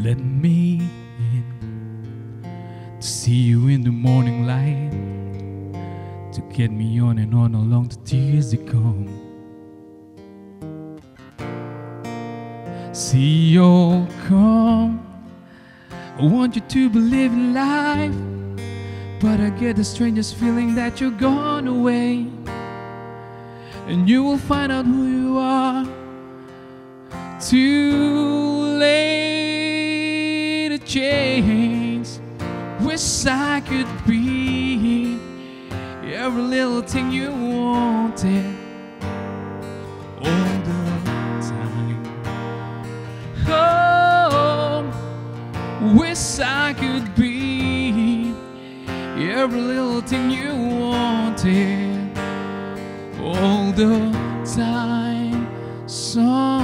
Let me in to see you in the morning light, to get me on and on along the tears that come. See you come, I want you to believe in life, but I get the strangest feeling that you're gone away, and you will find out who you are. Too late to change. Wish I could be every little thing you wanted all the time. Oh, wish I could be every little thing you wanted all the time. So